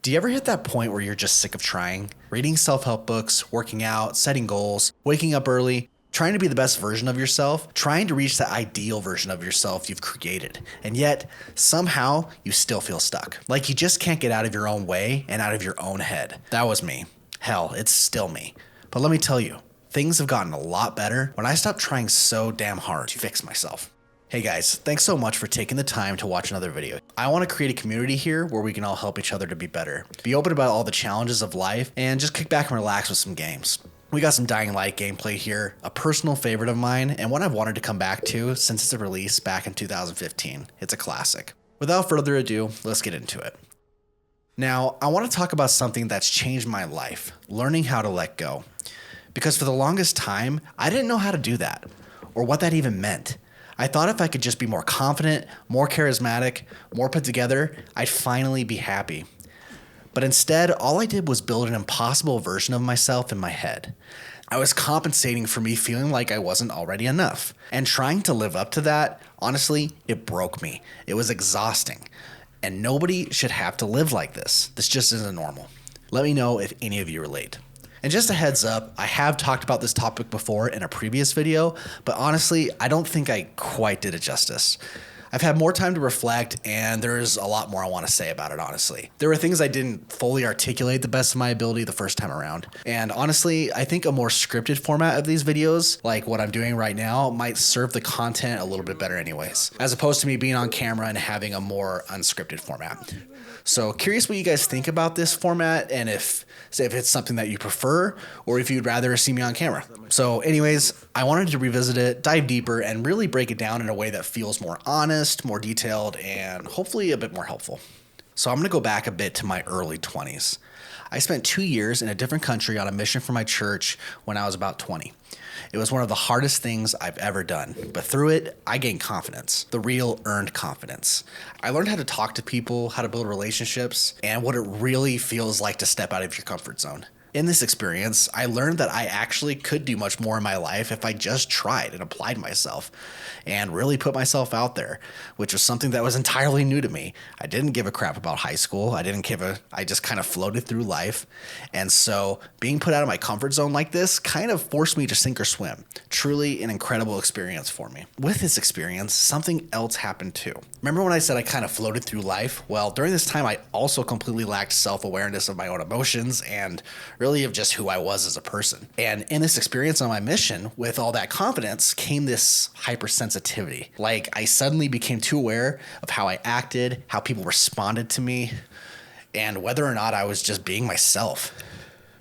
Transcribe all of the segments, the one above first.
Do you ever hit that point where you're just sick of trying? Reading self-help books, working out, setting goals, waking up early, trying to be the best version of yourself, trying to reach the ideal version of yourself you've created. And yet, somehow, you still feel stuck. Like you just can't get out of your own way and out of your own head. That was me. Hell, it's still me. But let me tell you, things have gotten a lot better when I stopped trying so damn hard to fix myself. Hey guys, thanks so much for taking the time to watch another video. I want to create a community here where we can all help each other to be better, be open about all the challenges of life, and just kick back and relax with some games. We got some Dying Light gameplay here, a personal favorite of mine, and one I've wanted to come back to since its release back in 2015. It's a classic. Without further ado, let's get into it. Now, I want to talk about something that's changed my life, learning how to let go. Because for the longest time, I didn't know how to do that, or what that even meant. I thought if I could just be more confident, more charismatic, more put together, I'd finally be happy. But instead, all I did was build an impossible version of myself in my head. I was compensating for me feeling like I wasn't already enough. And trying to live up to that, honestly, it broke me. It was exhausting. And nobody should have to live like this. This just isn't normal. Let me know if any of you relate. And just a heads up, I have talked about this topic before in a previous video, but honestly, I don't think I quite did it justice. I've had more time to reflect, and there's a lot more I want to say about it, honestly. There were things I didn't fully articulate the best of my ability the first time around. And honestly, I think a more scripted format of these videos, like what I'm doing right now, might serve the content a little bit better anyways, as opposed to me being on camera and having a more unscripted format. So curious what you guys think about this format, and if it's something that you prefer, or if you'd rather see me on camera. So anyways, I wanted to revisit it, dive deeper, and really break it down in a way that feels more honest, more detailed, and hopefully a bit more helpful. So I'm going to go back a bit to my early 20s. I spent 2 years in a different country on a mission for my church when I was about 20. It was one of the hardest things I've ever done, but through it, I gained confidence, the real earned confidence. I learned how to talk to people, how to build relationships, and what it really feels like to step out of your comfort zone. In this experience, I learned that I actually could do much more in my life if I just tried and applied myself and really put myself out there, which was something that was entirely new to me. I didn't give a crap about high school. I just kind of floated through life. And so being put out of my comfort zone like this kind of forced me to sink or swim. Truly an incredible experience for me. With this experience, something else happened too. Remember when I said I kind of floated through life? Well, during this time, I also completely lacked self-awareness of my own emotions and really of just who I was as a person. And in this experience on my mission, with all that confidence came this hypersensitivity. Like I suddenly became too aware of how I acted, how people responded to me, and whether or not I was just being myself.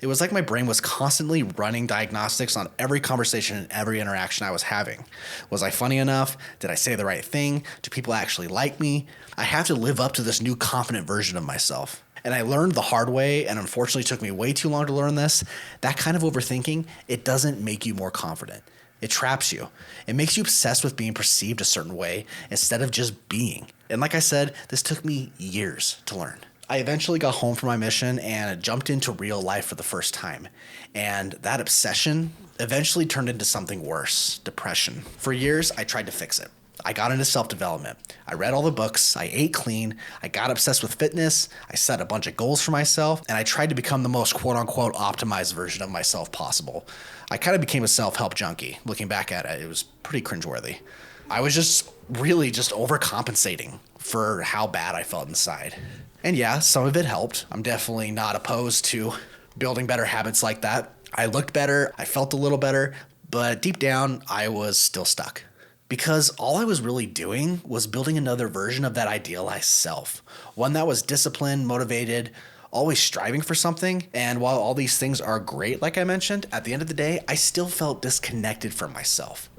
It was like my brain was constantly running diagnostics on every conversation and every interaction I was having. Was I funny enough? Did I say the right thing? Do people actually like me? I have to live up to this new confident version of myself. And I learned the hard way, and unfortunately took me way too long to learn this. That kind of overthinking, it doesn't make you more confident. It traps you. It makes you obsessed with being perceived a certain way instead of just being. And like I said, this took me years to learn. I eventually got home from my mission and jumped into real life for the first time. And that obsession eventually turned into something worse, depression. For years, I tried to fix it. I got into self-development. I read all the books, I ate clean, I got obsessed with fitness, I set a bunch of goals for myself, and I tried to become the most quote-unquote optimized version of myself possible. I kind of became a self-help junkie. Looking back at it, it was pretty cringeworthy. I was just overcompensating for how bad I felt inside. And yeah, some of it helped. I'm definitely not opposed to building better habits like that. I looked better, I felt a little better, but deep down, I was still stuck. Because all I was really doing was building another version of that idealized self. One that was disciplined, motivated, always striving for something. And while all these things are great, like I mentioned, at the end of the day, I still felt disconnected from myself.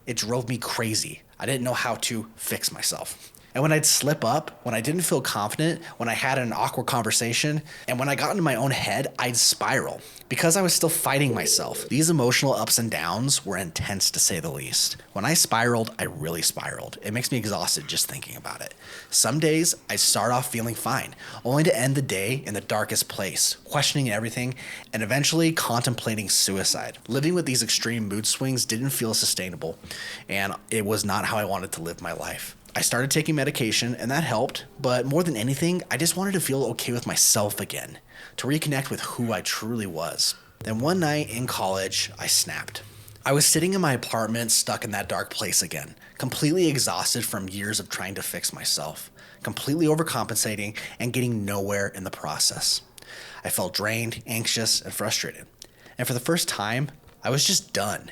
It drove me crazy. I didn't know how to fix myself. And when I'd slip up, when I didn't feel confident, when I had an awkward conversation, and when I got into my own head, I'd spiral. Because I was still fighting myself. These emotional ups and downs were intense to say the least. When I spiraled, I really spiraled. It makes me exhausted just thinking about it. Some days, I start off feeling fine, only to end the day in the darkest place, questioning everything, and eventually contemplating suicide. Living with these extreme mood swings didn't feel sustainable, and it was not how I wanted to live my life. I started taking medication and that helped, but more than anything, I just wanted to feel okay with myself again, to reconnect with who I truly was. Then one night in college, I snapped. I was sitting in my apartment, stuck in that dark place again, completely exhausted from years of trying to fix myself, completely overcompensating and getting nowhere in the process. I felt drained, anxious, and frustrated. And for the first time, I was just done.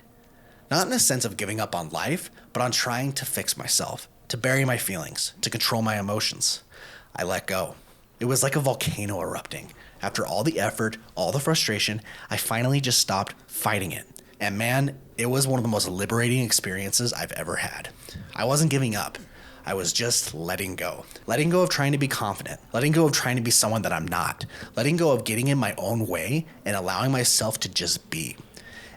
Not in a sense of giving up on life, but on trying to fix myself, to bury my feelings, to control my emotions. I let go. It was like a volcano erupting. After all the effort, all the frustration, I finally just stopped fighting it. And man, it was one of the most liberating experiences I've ever had. I wasn't giving up. I was just letting go. Letting go of trying to be confident. Letting go of trying to be someone that I'm not. Letting go of getting in my own way and allowing myself to just be.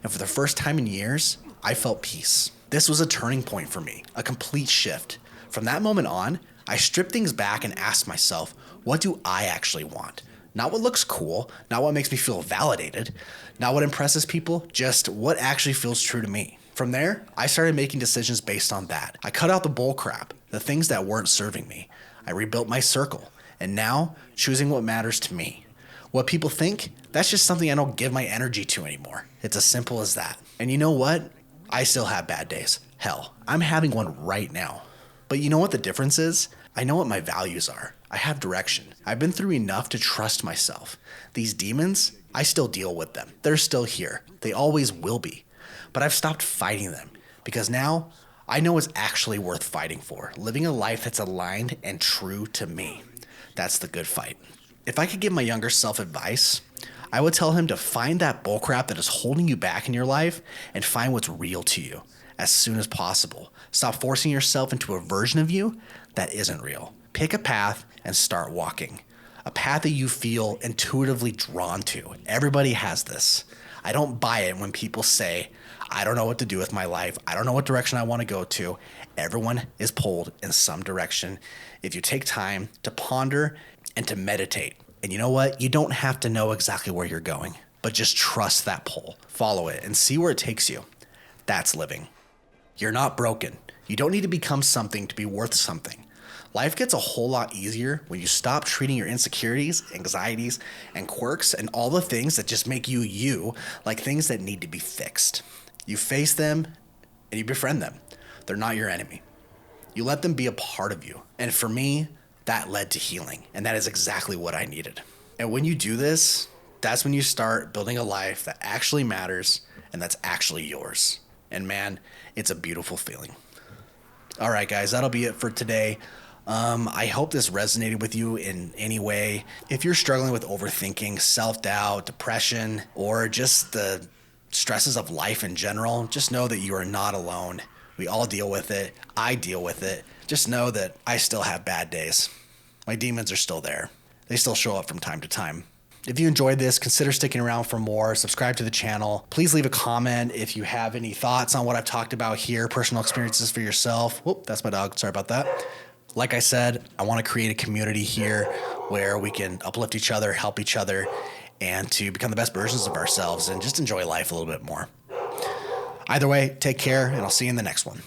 And for the first time in years, I felt peace. This was a turning point for me, a complete shift. From that moment on, I stripped things back and asked myself, what do I actually want? Not what looks cool, not what makes me feel validated, not what impresses people, just what actually feels true to me. From there, I started making decisions based on that. I cut out the bull crap, the things that weren't serving me. I rebuilt my circle, and now choosing what matters to me. What people think, that's just something I don't give my energy to anymore. It's as simple as that. And you know what? I still have bad days. Hell, I'm having one right now. But you know what the difference is? I know what my values are. I have direction. I've been through enough to trust myself. These demons, I still deal with them. They're still here. They always will be. But I've stopped fighting them because now I know what's actually worth fighting for. Living a life that's aligned and true to me. That's the good fight. If I could give my younger self advice, I would tell him to find that bullcrap that is holding you back in your life and find what's real to you as soon as possible. Stop forcing yourself into a version of you that isn't real. Pick a path and start walking. A path that you feel intuitively drawn to. Everybody has this. I don't buy it when people say, I don't know what to do with my life. I don't know what direction I want to go to. Everyone is pulled in some direction if you take time to ponder and to meditate. And you know what? You don't have to know exactly where you're going, but just trust that pull. Follow it and see where it takes you. That's living. You're not broken. You don't need to become something to be worth something. Life gets a whole lot easier when you stop treating your insecurities, anxieties, and quirks and all the things that just make you you like things that need to be fixed. You face them and you befriend them. They're not your enemy. You let them be a part of you. And for me, that led to healing. And that is exactly what I needed. And when you do this, that's when you start building a life that actually matters and that's actually yours. And man, it's a beautiful feeling. All right, guys, that'll be it for today. I hope this resonated with you in any way. If you're struggling with overthinking, self-doubt, depression, or just the stresses of life in general, just know that you are not alone. We all deal with it. I deal with it. Just know that I still have bad days. My demons are still there. They still show up from time to time. If you enjoyed this, consider sticking around for more. Subscribe to the channel. Please leave a comment if you have any thoughts on what I've talked about here, personal experiences for yourself. Whoop, that's my dog. Sorry about that. Like I said, I want to create a community here where we can uplift each other, help each other, and to become the best versions of ourselves and just enjoy life a little bit more. Either way, take care, and I'll see you in the next one.